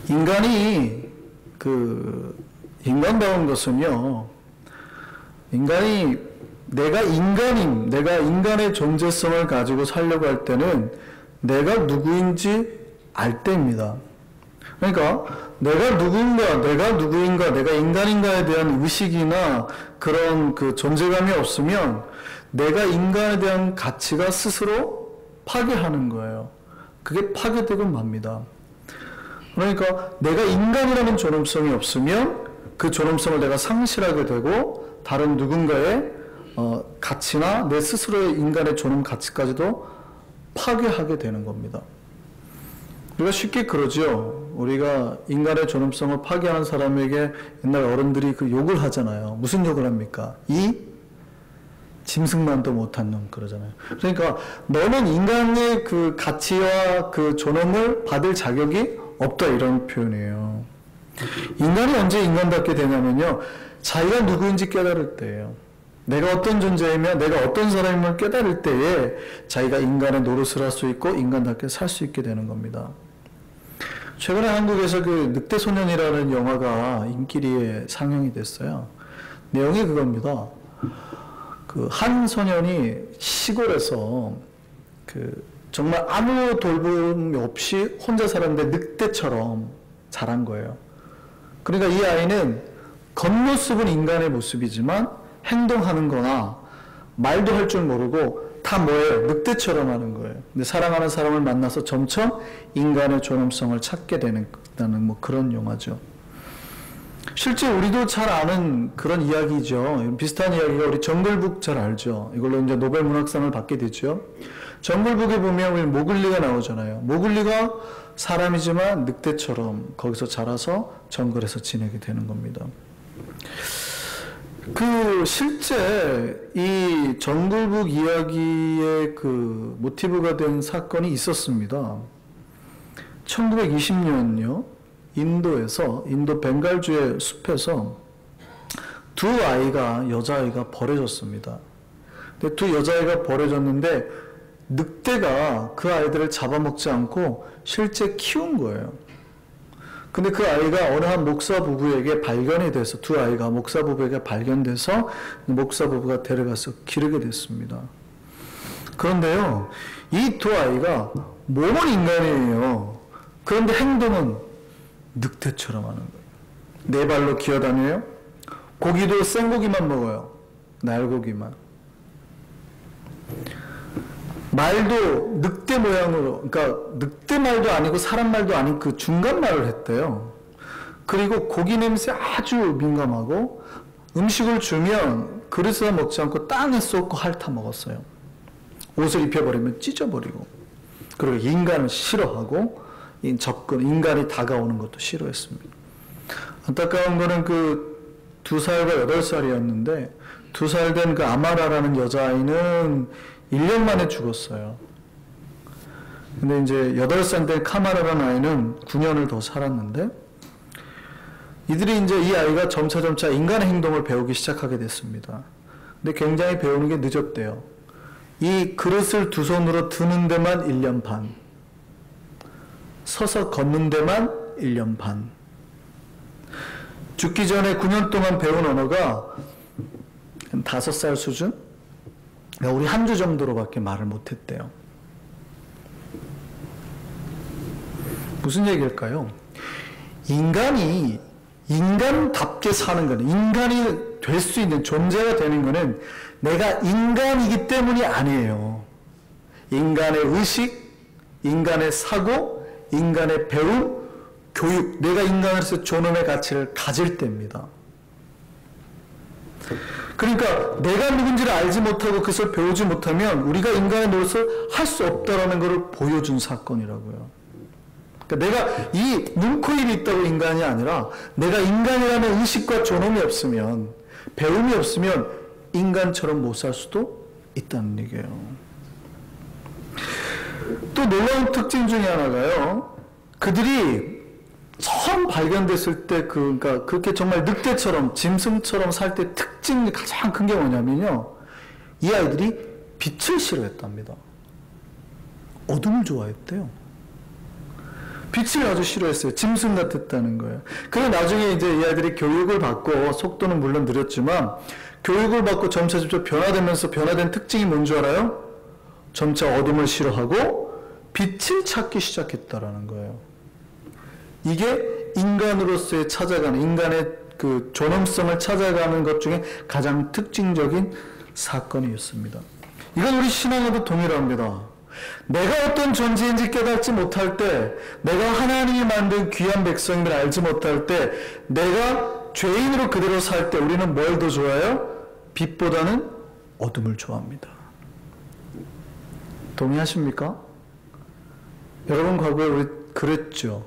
인간이 인간다운 것은요, 내가 인간의 존재성을 가지고 살려고 할 때는 내가 누구인지 알 때입니다. 그러니까 내가 누구인가, 내가 인간인가에 대한 의식이나 그런 존재감이 없으면 내가 인간에 대한 가치가 스스로 파괴하는 거예요. 그게 파괴되고 맙니다. 그러니까 내가 인간이라는 존엄성이 없으면 그 존엄성을 내가 상실하게 되고 다른 누군가의 가치나 내 스스로의 인간의 존엄 가치까지도 파괴하게 되는 겁니다. 우리가 쉽게 그러죠. 우리가 인간의 존엄성을 파괴하는 사람에게 옛날 어른들이 욕을 하잖아요. 무슨 욕을 합니까? 이 짐승만도 못한 놈 그러잖아요. 그러니까 너는 인간의 가치와 존엄을 받을 자격이 없다 이런 표현이에요. 인간이 언제 인간답게 되냐면요, 자기가 누구인지 깨달을 때예요. 내가 어떤 존재이며 내가 어떤 사람임을 깨달을 때에 자기가 인간의 노릇을 할 수 있고 인간답게 살 수 있게 되는 겁니다. 최근에 한국에서 늑대소년이라는 영화가 인기리에 상영이 됐어요. 내용이 그겁니다. 한 소년이 시골에서 정말 아무 돌봄이 없이 혼자 살았는데 늑대처럼 자란 거예요. 그러니까 이 아이는 겉모습은 인간의 모습이지만 행동하는 거나 말도 할 줄 모르고 다 뭐예요? 늑대처럼 하는 거예요. 근데 사랑하는 사람을 만나서 점점 인간의 존엄성을 찾게 되는 그런 영화죠. 실제 우리도 잘 아는 그런 이야기죠. 비슷한 이야기가 우리 정글북 잘 알죠. 이걸로 이제 노벨 문학상을 받게 되죠. 정글북에 보면 우리 모글리가 나오잖아요. 모글리가 사람이지만 늑대처럼 거기서 자라서 정글에서 지내게 되는 겁니다. 실제 이 정글북 이야기의 모티브가 된 사건이 있었습니다. 1920년요, 인도 벵갈주의 숲에서 여자아이가 버려졌습니다. 근데 두 여자아이가 버려졌는데 늑대가 그 아이들을 잡아먹지 않고 실제 키운 거예요. 근데 그 아이가 어느 한 목사 부부에게 발견이 돼서 두 아이가 목사 부부에게 발견돼서 목사 부부가 데려가서 기르게 됐습니다. 그런데요, 이 두 아이가 몸은 인간이에요. 그런데 행동은 늑대처럼 하는 거예요. 네 발로 기어다녀요. 고기도 생고기만 먹어요. 날고기만. 말도 늑대 모양으로, 그러니까 늑대 말도 아니고 사람 말도 아닌 중간 말을 했대요. 그리고 고기 냄새 아주 민감하고 음식을 주면 그릇에서 먹지 않고 땅에 쏟고 핥아 먹었어요. 옷을 입혀버리면 찢어버리고, 그리고 인간을 싫어하고 인간이 다가오는 것도 싫어했습니다. 안타까운 거는 2살과 8살이었는데 2살 된 아마라라는 여자아이는 1년 만에 죽었어요. 근데 이제 8살 된 카마라라는 아이는 9년을 더 살았는데, 이들이 이제 이 아이가 점차 인간의 행동을 배우기 시작하게 됐습니다. 근데 굉장히 배우는 게 늦었대요. 이 그릇을 두 손으로 드는 데만 1년 반, 서서 걷는 데만 1년 반, 죽기 전에 9년 동안 배운 언어가 한 5살 수준? 우리 한 주 정도로밖에 말을 못했대요. 무슨 얘기일까요? 인간이 인간답게 사는 거는, 인간이 될 수 있는 존재가 되는 거는 내가 인간이기 때문이 아니에요. 인간의 의식, 인간의 사고, 인간의 배움, 교육, 내가 인간으로서 존엄의 가치를 가질 때입니다. 그러니까 내가 누군지를 알지 못하고 그것을 배우지 못하면 우리가 인간의 노릇을 할 수 없다라는 것을 보여준 사건이라고요. 그러니까 내가 이 눈코입이 있다고 인간이 아니라 내가 인간이라는 의식과 존엄이 없으면, 배움이 없으면 인간처럼 못 살 수도 있다는 얘기예요. 또 놀라운 특징 중에 하나가요, 그들이 처음 발견됐을 때 그러니까 그렇게 정말 늑대처럼 짐승처럼 살 때 특징이 가장 큰 게 뭐냐면요, 이 아이들이 빛을 싫어했답니다. 어둠을 좋아했대요. 빛을 아주 싫어했어요. 짐승 같았다는 거예요. 그리고 나중에 이제 이 아이들이 교육을 받고, 속도는 물론 느렸지만 교육을 받고 점차 변화되면서 변화된 특징이 뭔 줄 알아요? 점차 어둠을 싫어하고 빛을 찾기 시작했다라는 거예요. 이게 인간으로서의 찾아가는, 인간의 그 존엄성을 찾아가는 것 중에 가장 특징적인 사건이었습니다. 이건 우리 신앙에도 동일합니다. 내가 어떤 존재인지 깨닫지 못할 때, 내가 하나님이 만든 귀한 백성임을 알지 못할 때, 내가 죄인으로 그대로 살 때 우리는 뭘 더 좋아해요? 빛보다는 어둠을 좋아합니다. 동의하십니까? 여러분 과거에 우리 그랬죠.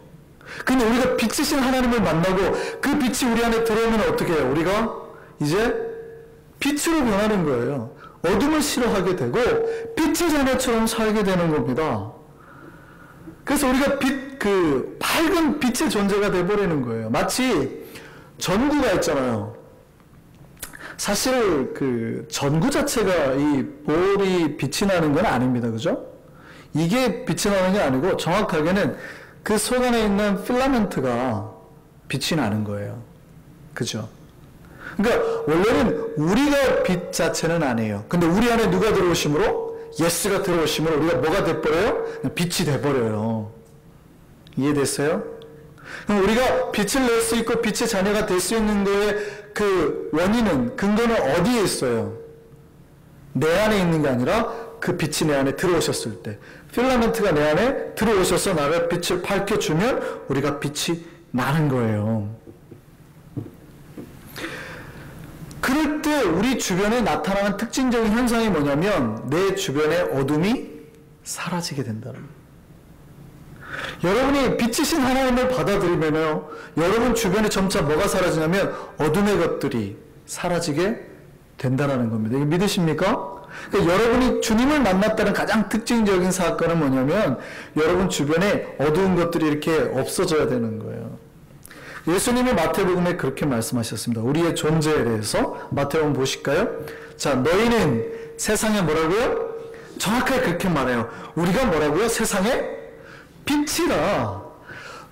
근데 우리가 빛이신 하나님을 만나고 그 빛이 우리 안에 들어오면 어떻게 해요? 우리가 이제 빛으로 변하는 거예요. 어둠을 싫어하게 되고 빛의 자녀처럼 살게 되는 겁니다. 그래서 우리가 밝은 빛의 존재가 되어버리는 거예요. 마치 전구가 있잖아요. 사실 그 전구 자체가 이 볼이 빛이 나는 건 아닙니다. 그죠? 이게 빛이 나는 게 아니고 정확하게는 그 속 안에 있는 필라멘트가 빛이 나는 거예요. 그죠? 그러니까 원래는 우리가 빛 자체는 아니에요. 근데 우리 안에 누가 들어오심으로? 예수가 들어오심으로 우리가 뭐가 돼버려요? 빛이 돼버려요. 이해됐어요? 그럼 우리가 빛을 낼 수 있고 빛의 자녀가 될 수 있는 거에 그 원인은, 근거는 어디에 있어요? 내 안에 있는 게 아니라 그 빛이 내 안에 들어오셨을 때, 필라멘트가 내 안에 들어오셔서 나를 빛을 밝혀주면 우리가 빛이 나는 거예요. 그럴 때 우리 주변에 나타나는 특징적인 현상이 뭐냐면 내 주변의 어둠이 사라지게 된다는 거예요. 여러분이 빛이신 하나님을 받아들이면요, 여러분 주변에 점차 뭐가 사라지냐면 어둠의 것들이 사라지게 된다는 겁니다. 이거 믿으십니까? 그러니까 여러분이 주님을 만났다는 가장 특징적인 사건은 뭐냐면 여러분 주변에 어두운 것들이 이렇게 없어져야 되는 거예요. 예수님이 마태복음에 그렇게 말씀하셨습니다. 우리의 존재에 대해서 마태복음 보실까요? 자, 너희는 세상에 뭐라고요? 정확하게 그렇게 말해요. 우리가 뭐라고요? 세상에 빛이라.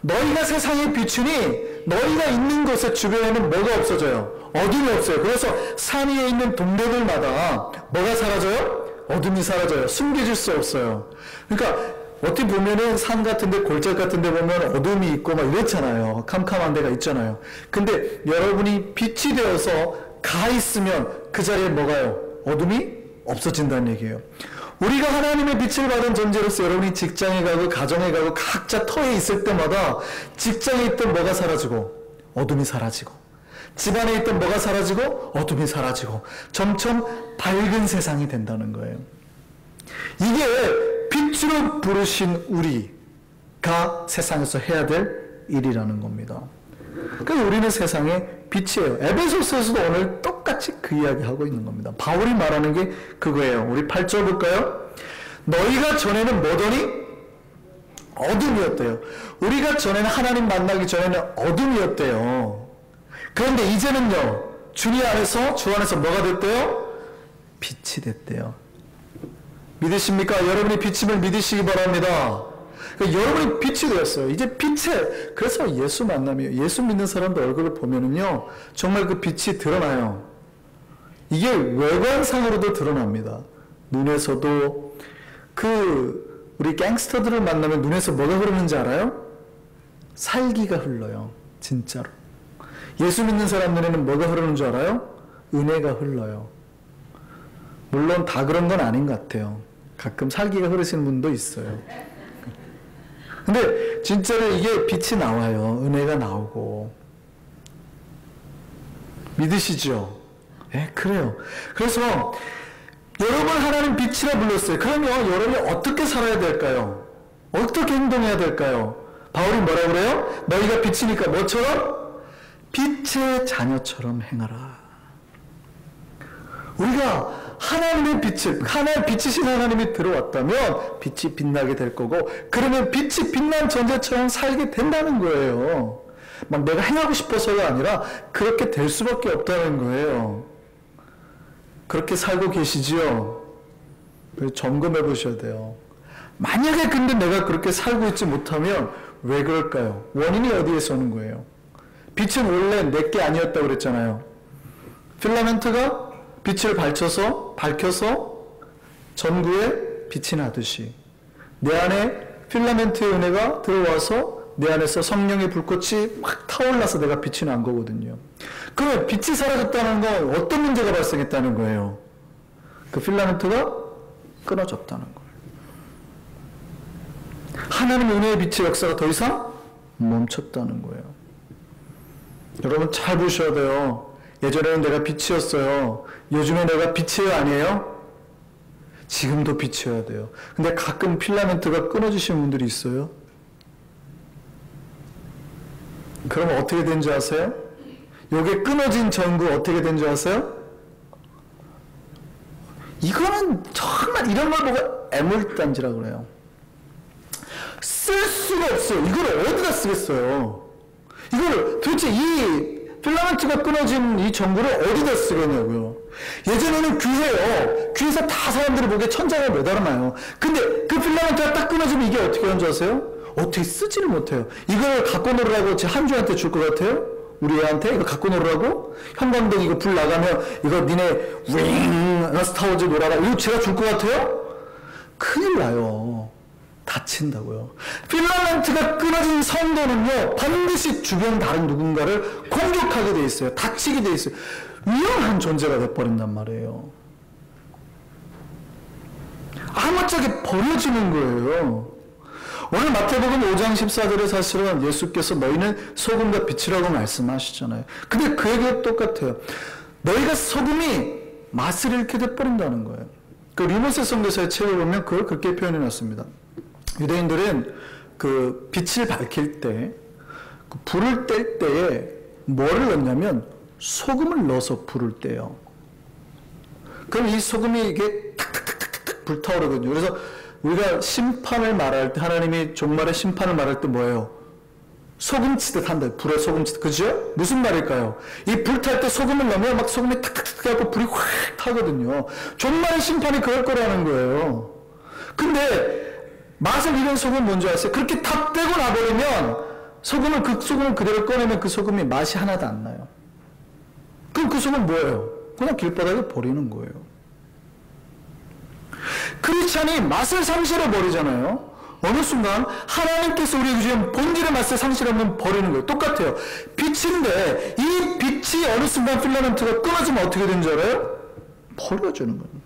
너희가 세상의 빛이니 너희가 있는 곳에 주변에는 뭐가 없어져요? 어둠이 없어요. 그래서 산 위에 있는 동네들마다 뭐가 사라져요? 어둠이 사라져요. 숨겨질 수 없어요. 그러니까 어떻게 보면은 산 같은데, 골짜기 같은데 보면 어둠이 있고 막 이렇잖아요. 캄캄한 데가 있잖아요. 근데 여러분이 빛이 되어서 가 있으면 그 자리에 뭐가요? 어둠이 없어진다는 얘기예요. 우리가 하나님의 빛을 받은 존재로서 여러분이 직장에 가고 가정에 가고 각자 터에 있을 때마다 직장에 있던 뭐가 사라지고 어둠이 사라지고, 집안에 있던 뭐가 사라지고 어둠이 사라지고 점점 밝은 세상이 된다는 거예요. 이게 빛으로 부르신 우리가 세상에서 해야 될 일이라는 겁니다. 그래서 우리는 세상의 빛이에요. 에베소서에서도 오늘 똑같이 그 이야기 하고 있는 겁니다. 바울이 말하는 게 그거예요. 우리 8절 볼까요? 너희가 전에는 뭐더니? 어둠이었대요. 우리가 전에는 하나님 만나기 전에는 어둠이었대요. 그런데 이제는요, 주님 안에서, 주 안에서 뭐가 됐대요? 빛이 됐대요. 믿으십니까? 여러분이 빛임을 믿으시기 바랍니다. 그러니까 여러분이 빛이 되었어요. 이제 빛에, 그래서 예수 만남이에요. 예수 믿는 사람들 얼굴을 보면은요, 정말 그 빛이 드러나요. 이게 외관상으로도 드러납니다. 눈에서도, 우리 갱스터들을 만나면 눈에서 뭐가 흐르는지 알아요? 살기가 흘러요. 진짜로. 예수 믿는 사람 눈에는 뭐가 흐르는 줄 알아요? 은혜가 흘러요. 물론 다 그런 건 아닌 것 같아요. 가끔 살기가 흐르시는 분도 있어요. 근데 진짜로 이게 빛이 나와요. 은혜가 나오고. 믿으시죠? 예, 그래요. 그래서 여러분 하나님 빛이라 불렀어요. 그러면 여러분이 어떻게 살아야 될까요? 어떻게 행동해야 될까요? 바울이 뭐라고 그래요? 너희가 빛이니까 뭐처럼? 빛의 자녀처럼 행하라. 우리가 하나님의 빛을, 빛이신 하나님이 들어왔다면 빛이 빛나게 될 거고, 그러면 빛이 빛난 존재처럼 살게 된다는 거예요. 막 내가 행하고 싶어서가 아니라 그렇게 될 수밖에 없다는 거예요. 그렇게 살고 계시지요? 점검해 보셔야 돼요. 만약에 근데 내가 그렇게 살고 있지 못하면 왜 그럴까요? 원인이 어디에서 오는 거예요? 빛은 원래 내게 아니었다고 그랬잖아요. 필라멘트가 빛을 밝혀서 전구에 빛이 나듯이 내 안에 필라멘트의 은혜가 들어와서 내 안에서 성령의 불꽃이 막 타올라서 내가 빛이 난 거거든요. 그러면 빛이 사라졌다는 건 어떤 문제가 발생했다는 거예요? 그 필라멘트가 끊어졌다는 거예요. 하나님의 은혜의 빛의 역사가 더 이상 멈췄다는 거예요. 여러분 잘 보셔야 돼요. 예전에는 내가 빛이었어요. 요즘에 내가 빛이에요, 아니에요? 지금도 빛이어야 돼요. 근데 가끔 필라멘트가 끊어지시는 분들이 있어요. 그럼 어떻게 된 줄 아세요? 요게 끊어진 전구 어떻게 된 줄 아세요? 이거는 정말 이런 걸 보고 애물단지라고 그래요. 쓸 수가 없어요. 이걸 어디다 쓰겠어요? 이걸 도대체 이 필라멘트가 끊어진 이 전구를 어디다 쓰겠냐고요. 예전에는 귀해요. 귀에서 다 사람들이 보기에 천장에 매달아놔요. 근데 그 필라멘트가 딱 끊어지면 이게 어떻게 하는 줄 아세요? 어떻게 쓰지를 못해요. 이걸 갖고 놀으라고 제 한주한테 줄 것 같아요? 우리 애한테 이거 갖고 놀으라고? 형광등 이거 불 나가면 이거 니네 윙 스타워즈 놀아라 이거 제가 줄 것 같아요? 큰일 나요. 다친다고요. 필라멘트가 끊어진 성도는요 반드시 주변 다른 누군가를 공격하게 돼 있어요. 다치게 돼 있어요. 위험한 존재가 돼버린단 말이에요. 아무짝에 버려지는 거예요. 오늘 마태복음 5장 14절에 사실은 예수께서 너희는 소금과 빛이라고 말씀하시잖아요. 근데 그 얘기가 똑같아요. 너희가 소금이 맛을 잃게 돼버린다는 거예요. 그 리모세 선교사의 책을 보면 그걸 그렇게 표현해 놨습니다. 유대인들은 그 빛을 밝힐 때, 그 불을 뗄 때에 뭐를 넣냐면 소금을 넣어서 불을 떼요. 그럼 이 소금이 이게 탁탁탁탁탁 불타오르거든요. 그래서 우리가 심판을 말할 때, 하나님이 종말의 심판을 말할 때 뭐예요? 소금 치듯 한다. 불에 소금 치듯. 그죠? 무슨 말일까요? 이 불 탈 때 소금을 넣으면 막 소금이 탁탁탁 하고 불이 확 타거든요. 종말의 심판이 그럴 거라는 거예요. 근데 맛을 잃은 소금은 뭔지 아세요? 그렇게 다 떼고 나버리면 그 소금을 그대로 꺼내면 그 소금이 맛이 하나도 안 나요. 그럼 그 소금은 뭐예요? 그냥 길바닥에 버리는 거예요. 크리스찬이 맛을 상실해 버리잖아요. 어느 순간 하나님께서 우리에게 주신 본질의 맛을 상실하면 버리는 거예요. 똑같아요. 빛인데 이 빛이 어느 순간 필라멘트가 끊어지면 어떻게 되는 줄 알아요? 버려지는 거예요.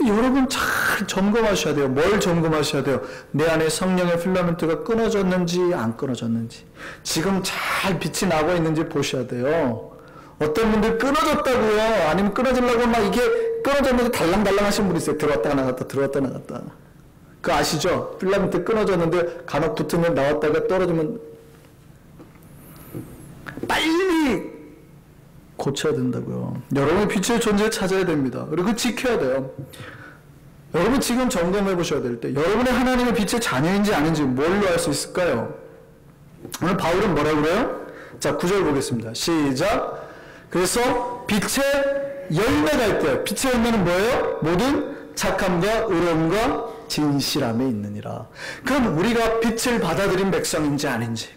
여러분 잘 점검하셔야 돼요. 뭘 점검하셔야 돼요? 내 안에 성령의 필라멘트가 끊어졌는지 안 끊어졌는지, 지금 잘 빛이 나고 있는지 보셔야 돼요. 어떤 분들 끊어졌다고요. 아니면 끊어지려고 막 이게 끊어졌는데 달랑달랑 하신 분 있어요. 들어왔다가 나갔다 들어왔다 나갔다. 그거 아시죠? 필라멘트 끊어졌는데 간혹 붙으면 나왔다가 떨어지면 빨리 고쳐야 된다고요. 여러분의 빛의 존재를 찾아야 됩니다. 그리고 지켜야 돼요. 여러분 지금 점검해 보셔야 될 때 여러분의 하나님의 빛의 자녀인지 아닌지 뭘로 알 수 있을까요? 오늘 바울은 뭐라고 그래요? 자, 9절 보겠습니다. 시작. 그래서 빛의 열매가 있대요. 빛의 열매는 뭐예요? 모든 착함과 의로움과 진실함에 있느니라. 그럼 우리가 빛을 받아들인 백성인지 아닌지,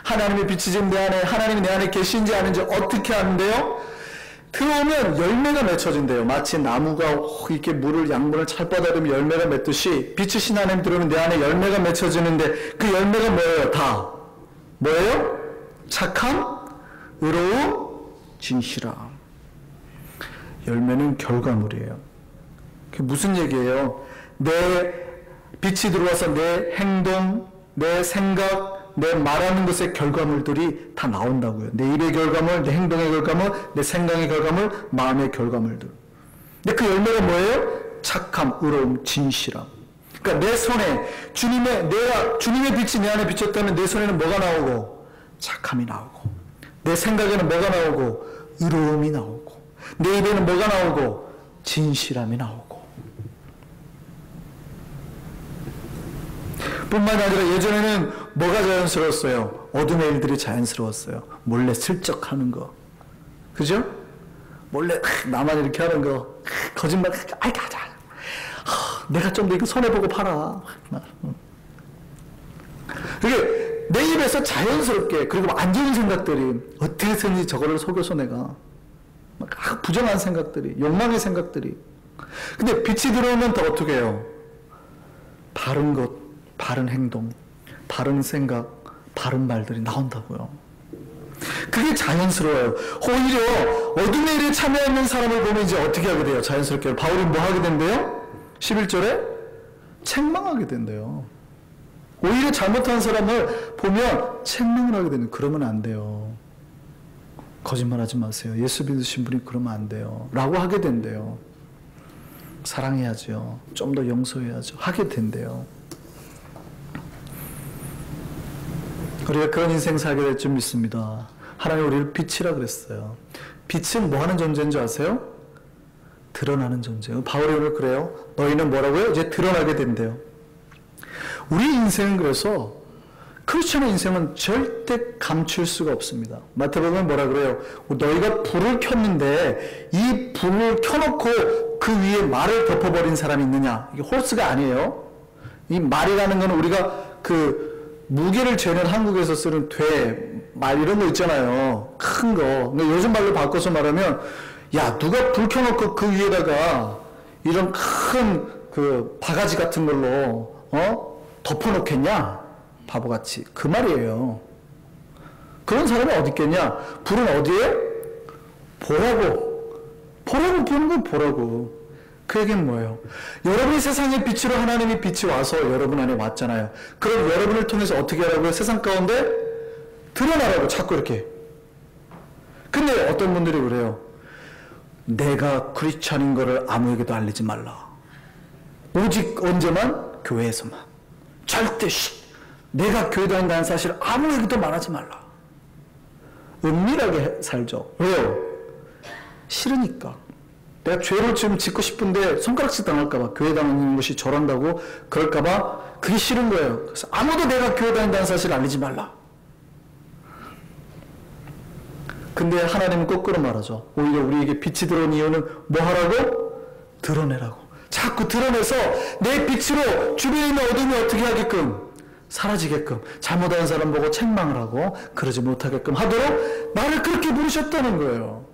하나님의 빛이 지금 내 안에, 하나님이 내 안에 계신지 아닌지 어떻게 아는데요? 들어오면 열매가 맺혀진대요. 마치 나무가 이렇게 양분을 잘 뻗어들면 열매가 맺듯이 빛이신 하나님 들어오면 내 안에 열매가 맺혀지는데 그 열매가 뭐예요? 다 뭐예요? 착함, 의로움, 진실함. 열매는 결과물이에요. 그게 무슨 얘기예요? 내 빛이 들어와서 내 행동, 내 생각, 내 말하는 것의 결과물들이 다 나온다고요. 내 입의 결과물, 내 행동의 결과물, 내 생각의 결과물, 마음의 결과물들. 근데 그 열매가 뭐예요? 착함, 의로움, 진실함. 그러니까 내 손에 주님의 빛이 내 안에 비쳤다면 내 손에는 뭐가 나오고? 착함이 나오고. 내 생각에는 뭐가 나오고? 의로움이 나오고. 내 입에는 뭐가 나오고? 진실함이 나오고. 뿐만 아니라 예전에는 뭐가 자연스러웠어요? 어둠의 일들이 자연스러웠어요. 몰래 슬쩍 하는 거. 그죠? 몰래 나만 이렇게 하는 거. 거짓말. 아이 가자. 내가 좀 더 이거 손해보고 팔아. 그게 내 입에서 자연스럽게, 그리고 안 좋은 생각들이 어떻게 해서든지 저거를 속여서 내가 막 부정한 생각들이, 욕망의 생각들이. 근데 빛이 들어오면 더 어떻게 해요? 바른 것, 바른 행동, 바른 생각, 바른 말들이 나온다고요. 그게 자연스러워요. 오히려 어둠의 일에 참여하는 사람을 보면 이제 어떻게 하게 돼요? 자연스럽게 바울이 뭐 하게 된대요? 11절에 책망하게 된대요. 오히려 잘못한 사람을 보면 책망을 하게 되는. 그러면 안 돼요. 거짓말하지 마세요. 예수 믿으신 분이 그러면 안 돼요. 라고 하게 된대요. 사랑해야죠. 좀 더 용서해야죠. 하게 된대요. 우리가 그런 인생 살게 될 줄 믿습니다. 하나님 우리를 빛이라 그랬어요. 빛은 뭐 하는 존재인 줄 아세요? 드러나는 존재예요. 바울이 오늘 그래요. 너희는 뭐라고요? 이제 드러나게 된대요. 우리 인생은 그래서 크리스천의 인생은 절대 감출 수가 없습니다. 마태복음은 뭐라 그래요? 너희가 불을 켰는데 이 불을 켜놓고 그 위에 말을 덮어버린 사람이 있느냐? 이게 홀스가 아니에요. 이 말이라는 건 우리가 그 무게를 재는 한국에서 쓰는 말 이런 거 있잖아요. 큰 거. 근데 요즘 말로 바꿔서 말하면, 야, 누가 불 켜놓고 그 위에다가 이런 큰 그 바가지 같은 걸로, 덮어놓겠냐? 바보같이. 그 말이에요. 그런 사람이 어디 있겠냐? 불은 어디에? 보라고. 보라고 보는 거 보라고. 그 얘기는 뭐예요? 여러분이 세상의 빛으로 하나님이 빛이 와서 여러분 안에 왔잖아요. 그럼 여러분을 통해서 어떻게 하라고요? 세상 가운데 드러나라고 자꾸 이렇게. 근데 어떤 분들이 그래요. 내가 크리스찬인 거를 아무에게도 알리지 말라. 오직 언제만? 교회에서만. 절대 내가 교회 다닌다는 사실을 아무에게도 말하지 말라. 은밀하게 살죠. 왜요? 싫으니까. 내가 죄를 좀 짓고 싶은데 손가락질 당할까봐, 교회 다니는 것이 저런다고 그럴까봐 그게 싫은 거예요. 그래서 아무도 내가 교회 다닌다는 사실을 알리지 말라. 근데 하나님은 거꾸로 말하죠. 오히려 우리에게 빛이 들어온 이유는 뭐 하라고? 드러내라고. 자꾸 드러내서 내 빛으로 주변에 있는 어둠이 어떻게 하게끔? 사라지게끔. 잘못하는 사람 보고 책망을 하고 그러지 못하게끔 하도록 나를 그렇게 부르셨다는 거예요.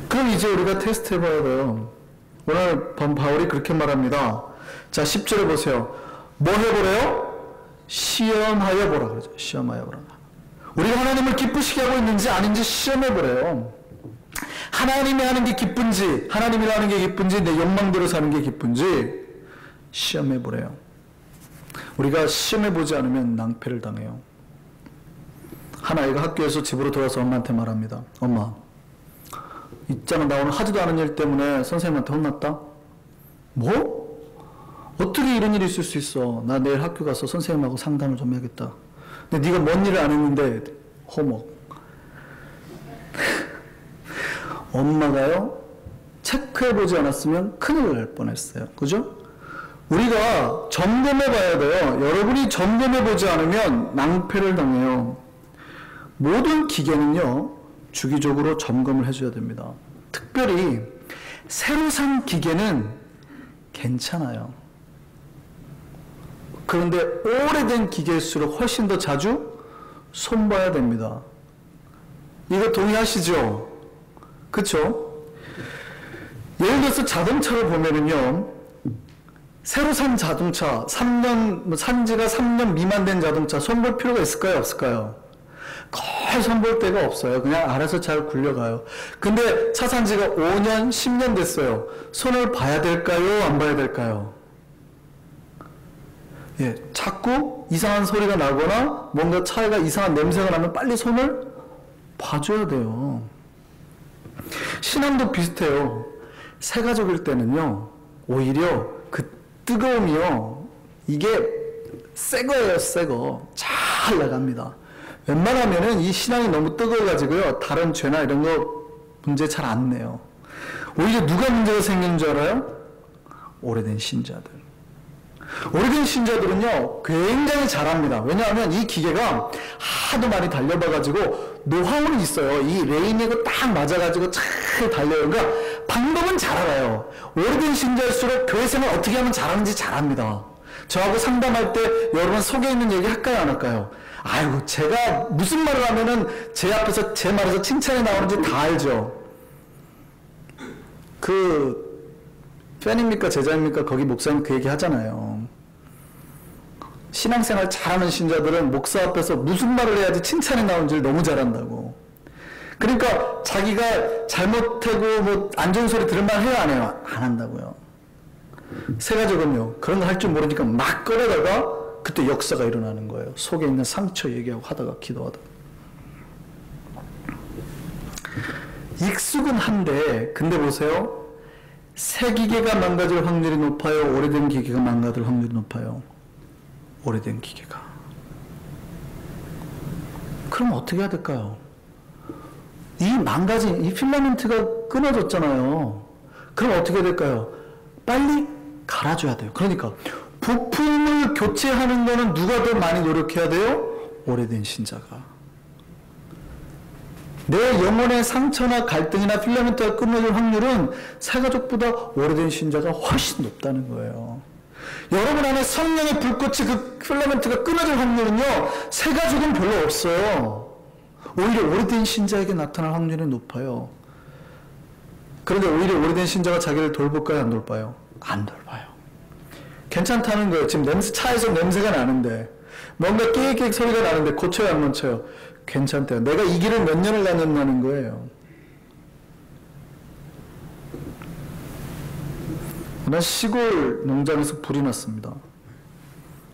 그럼 이제 우리가 테스트 해봐야 돼요. 오늘 바울이 그렇게 말합니다. 자, 10절에 보세요. 뭐 해보래요? 시험하여 보라 그러죠. 시험하여 보라. 우리가 하나님을 기쁘시게 하고 있는지 아닌지 시험해보래요. 하나님이 하는 게 기쁜지, 하나님이 하는 게 기쁜지, 내 욕망대로 사는 게 기쁜지 시험해보래요. 우리가 시험해보지 않으면 낭패를 당해요. 한 아이가 학교에서 집으로 돌아와서 엄마한테 말합니다. 엄마, 있잖아, 나 오늘 하지도 않은 일 때문에 선생님한테 혼났다? 뭐? 어떻게 이런 일이 있을 수 있어? 나 내일 학교 가서 선생님하고 상담을 좀 해야겠다. 근데 네가 뭔 일을 안 했는데 호목. 엄마가요, 체크해보지 않았으면 큰일 날 뻔했어요. 그죠? 우리가 점검해봐야 돼요. 여러분이 점검해보지 않으면 낭패를 당해요. 모든 기계는요, 주기적으로 점검을 해줘야 됩니다. 특별히 새로 산 기계는 괜찮아요. 그런데 오래된 기계일수록 훨씬 더 자주 손봐야 됩니다. 이거 동의하시죠? 그쵸? 예를 들어서 자동차를 보면은요, 새로 산 자동차, 3년, 산지가 3년 미만 된 자동차 손볼 필요가 있을까요? 없을까요? 거의 손볼 데가 없어요. 그냥 알아서 잘 굴려가요. 근데 차 산지가 5년, 10년 됐어요. 손을 봐야 될까요? 안 봐야 될까요? 예, 자꾸 이상한 소리가 나거나 뭔가 차가 이상한 냄새가 나면 빨리 손을 봐줘야 돼요. 신앙도 비슷해요. 새 가족일 때는요, 오히려 그 뜨거움이요, 이게 새 거예요, 새 거. 잘 나갑니다. 웬만하면은 이 신앙이 너무 뜨거워가지고요, 다른 죄나 이런 거 문제 잘 안 내요. 오히려 누가 문제가 생기는 줄 알아요? 오래된 신자들. 오래된 신자들은요, 굉장히 잘합니다. 왜냐하면 이 기계가 하도 많이 달려봐가지고 노하우는 있어요. 이 레인이고 딱 맞아가지고 잘 달려요. 그러니까 방법은 잘 알아요. 오래된 신자일수록 교회 생활 어떻게 하면 잘하는지 잘 압니다. 저하고 상담할 때 여러분 속에 있는 얘기 할까요, 안 할까요? 아이고, 제가 무슨 말을 하면은 제 앞에서 제 말에서 칭찬이 나오는지 다 알죠. 팬입니까 제자입니까? 거기 목사님 그 얘기 하잖아요. 신앙생활 잘하는 신자들은 목사 앞에서 무슨 말을 해야지 칭찬이 나오는지를 너무 잘한다고. 그러니까 자기가 잘못하고 뭐 안 좋은 소리 들을 말 해요, 안 해요? 안 한다고요. 세가족은요, 그런 거 할 줄 모르니까 막 꺼내다가 그때 역사가 일어나는 거예요. 속에 있는 상처 얘기하고 하다가 기도하다가. 익숙은 한데, 근데 보세요. 새 기계가 망가질 확률이 높아요? 오래된 기계가 망가질 확률이 높아요? 오래된 기계가. 그럼 어떻게 해야 될까요? 이 망가진, 이 필라멘트가 끊어졌잖아요. 그럼 어떻게 해야 될까요? 빨리 갈아줘야 돼요. 그러니까 부품을 교체하는 거는 누가 더 많이 노력해야 돼요? 오래된 신자가. 내 영혼의 상처나 갈등이나 필라멘트가 끊어질 확률은 새가족보다 오래된 신자가 훨씬 높다는 거예요. 여러분 안에 성령의 불꽃이 그 필라멘트가 끊어질 확률은요, 새가족은 별로 없어요. 오히려 오래된 신자에게 나타날 확률이 높아요. 그런데 오히려 오래된 신자가 자기를 돌볼까요, 안 돌봐요? 안 돌봐요. 괜찮다는 거예요. 지금 차에서 냄새가 나는데, 뭔가 끼익끼익 소리가 나는데 고쳐요, 안 고쳐요? 괜찮대요. 내가 이 길을 몇 년을 다녔다는 거예요. 나 시골 농장에서 불이 났습니다.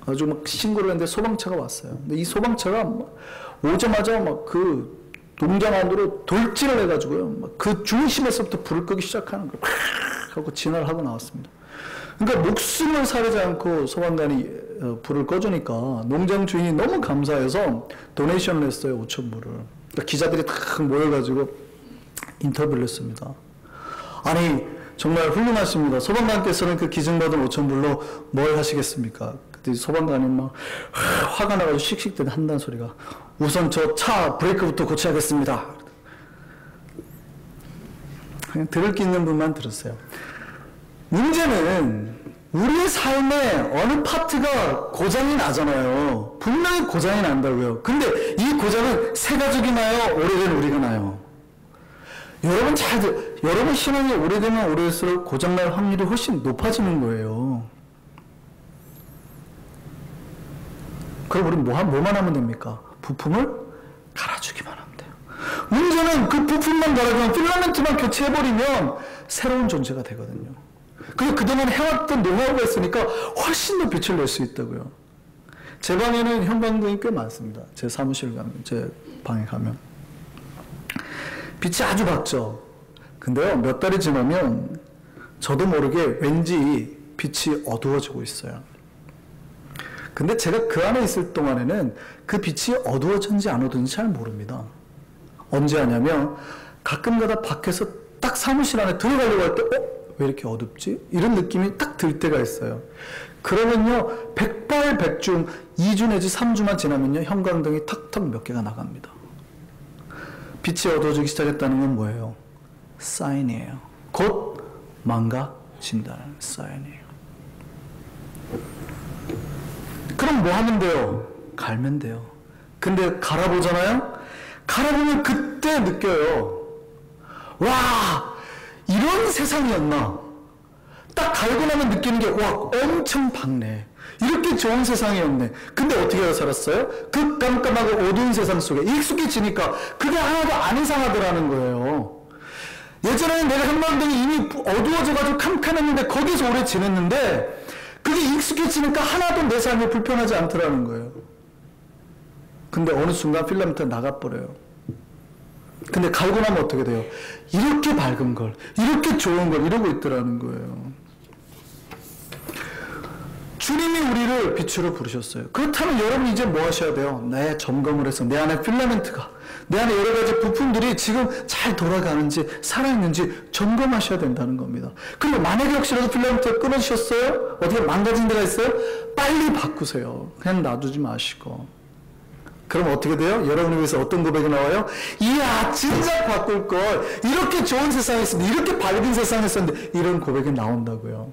아주 막 신고를 했는데 소방차가 왔어요. 근데 이 소방차가 오자마자 막 그 농장 안으로 돌진을 해가지고요. 막 그 중심에서부터 불을 끄기 시작하는 거예요. 하고 진화를 하고 나왔습니다. 그러니까 목숨을 사르지 않고 소방관이 불을 꺼주니까 농장 주인이 너무 감사해서 도네이션을 했어요. 5,000불을. 그러니까 기자들이 탁 모여가지고 인터뷰를 했습니다. 아니 정말 훌륭하십니다. 소방관께서는 그 기증받은 5,000불로 뭘 하시겠습니까? 그때 소방관이 막 화가 나가지고 씩씩대는 한다는 소리가, 우선 저 차 브레이크부터 고쳐야겠습니다. 그냥 들을 게 있는 분만 들으세요. 문제는 우리의 삶의 어느 파트가 고장이 나잖아요. 분명히 고장이 난다고요. 근데 이 고장은 새가족이 나요? 오래된 우리가 나요? 여러분 신앙이 오래되면 오래될수록 고장날 확률이 훨씬 높아지는 거예요. 그럼 우리 뭐만 하면 됩니까? 부품을 갈아주기만 하면 돼요. 문제는 그 부품만 갈아주면, 필라멘트만 교체해버리면 새로운 존재가 되거든요. 그리고 그동안 해왔던 노하우가 있으니까 훨씬 더 빛을 낼 수 있다고요. 제 방에는 형광등이 꽤 많습니다. 제 사무실 가면, 제 방에 가면. 빛이 아주 밝죠. 근데요, 몇 달이 지나면 저도 모르게 왠지 빛이 어두워지고 있어요. 근데 제가 그 안에 있을 동안에는 그 빛이 어두워졌는지 안 어두워졌는지 잘 모릅니다. 언제 하냐면 가끔가다 밖에서 딱 사무실 안에 들어가려고 할 때 왜 이렇게 어둡지? 이런 느낌이 딱 들 때가 있어요. 그러면요, 백발백중 2주 내지 3주만 지나면요, 형광등이 탁탁 몇 개가 나갑니다. 빛이 어두워지기 시작했다는 건 뭐예요? 사인이에요. 곧 망가진다는 사인이에요. 그럼 뭐 하면 돼요? 갈면 돼요. 근데 갈아보잖아요? 갈아보면 그때 느껴요. 와, 이런 세상이었나? 딱 갈고 나면 느끼는 게, 와, 엄청 밝네. 이렇게 좋은 세상이었네. 근데 어떻게 살았어요? 그 깜깜하고 어두운 세상 속에 익숙해지니까 그게 하나도 안 이상하더라는 거예요. 예전에는 내가 형광등이 이미 어두워져가지고 캄캄했는데 거기서 오래 지냈는데 그게 익숙해지니까 하나도 내 삶이 불편하지 않더라는 거예요. 근데 어느 순간 필라멘트가 나가버려요. 근데 갈고 나면 어떻게 돼요? 이렇게 밝은 걸, 이렇게 좋은 걸 이러고 있더라는 거예요. 주님이 우리를 빛으로 부르셨어요. 그렇다면 여러분 이제 뭐 하셔야 돼요? 내 점검을 해서 내 안에 필라멘트가, 내 안에 여러 가지 부품들이 지금 잘 돌아가는지 살아있는지 점검하셔야 된다는 겁니다. 그리고 만약에 혹시라도 필라멘트가 끊어지셨어요? 어떻게 망가진 데가 있어요? 빨리 바꾸세요. 그냥 놔두지 마시고. 그럼 어떻게 돼요? 여러분을 위해서 어떤 고백이 나와요? 이야, 진작 바꿀 걸. 이렇게 좋은 세상에 있었는데, 이렇게 밝은 세상에 있었는데, 이런 고백이 나온다고요.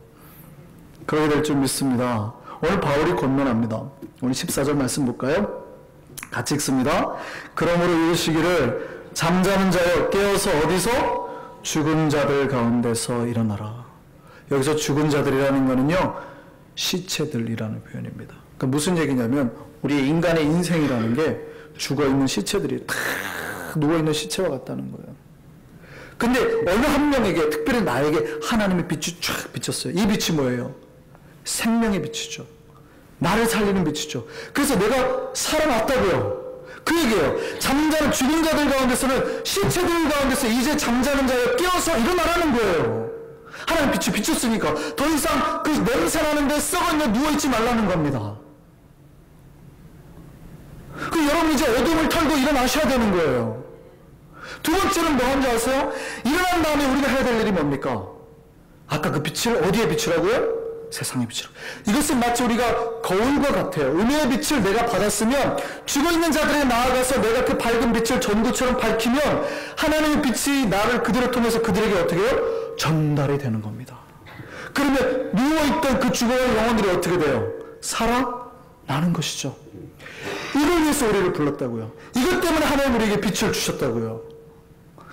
그러게 될 줄 믿습니다. 오늘 바울이 권면합니다. 오늘 14절 말씀 볼까요? 같이 읽습니다. 그러므로 이르시기를 잠자는 자여 깨어서 어디서? 죽은 자들 가운데서 일어나라. 여기서 죽은 자들이라는 거는요, 시체들이라는 표현입니다. 그러니까 무슨 얘기냐면 우리 인간의 인생이라는 게 죽어있는 시체들이 탁 누워있는 시체와 같다는 거예요. 근데 어느 한 명에게, 특별히 나에게 하나님의 빛이 쫙 비쳤어요. 이 빛이 뭐예요? 생명의 빛이죠. 나를 살리는 빛이죠. 그래서 내가 살아났다고요. 그 얘기예요. 잠자는 죽은 자들 가운데서는, 시체들 가운데서 이제 잠자는 자여 깨어서 일어나라는 거예요. 하나님 빛이 비쳤으니까 더 이상 그 냄새나는데 썩어있는 누워있지 말라는 겁니다. 그 여러분 이제 어둠을 털고 일어나셔야 되는 거예요. 두 번째는 뭐 한지 아세요? 일어난 다음에 우리가 해야 될 일이 뭡니까? 아까 그 빛을 어디에 비추라고요? 세상의 빛으로. 이것은 마치 우리가 거울과 같아요. 은혜의 빛을 내가 받았으면 죽어있는 자들에 나아가서 내가 그 밝은 빛을 전구처럼 밝히면 하나님의 빛이 나를 그들을 통해서 그들에게 어떻게 해요? 전달이 되는 겁니다. 그러면 누워있던 그 죽어갈 영혼들이 어떻게 돼요? 살아나는 것이죠. 이걸 위해서 우리를 불렀다고요. 이것 때문에 하나님 우리에게 빛을 주셨다고요.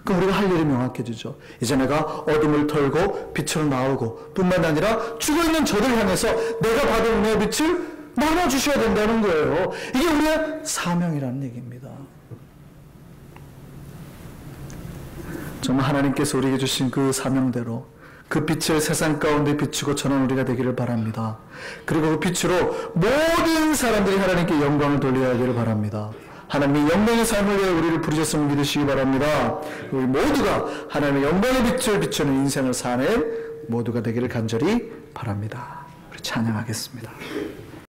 그럼 우리가 할 일이 명확해지죠. 이제 내가 어둠을 털고 빛으로 나오고, 뿐만 아니라 죽어있는 저들 향해서 내가 받은 은혜의 빛을 나눠주셔야 된다는 거예요. 이게 우리의 사명이라는 얘기입니다. 정말 하나님께서 우리에게 주신 그 사명대로 그 빛을 세상 가운데 비추고 전한 우리가 되기를 바랍니다. 그리고 그 빛으로 모든 사람들이 하나님께 영광을 돌려야 하기를 바랍니다. 하나님의 영광의 삶을 위해 우리를 부르셨음을 믿으시기 바랍니다. 우리 모두가 하나님의 영광의 빛을 비추는 인생을 사는 모두가 되기를 간절히 바랍니다. 우리 찬양하겠습니다.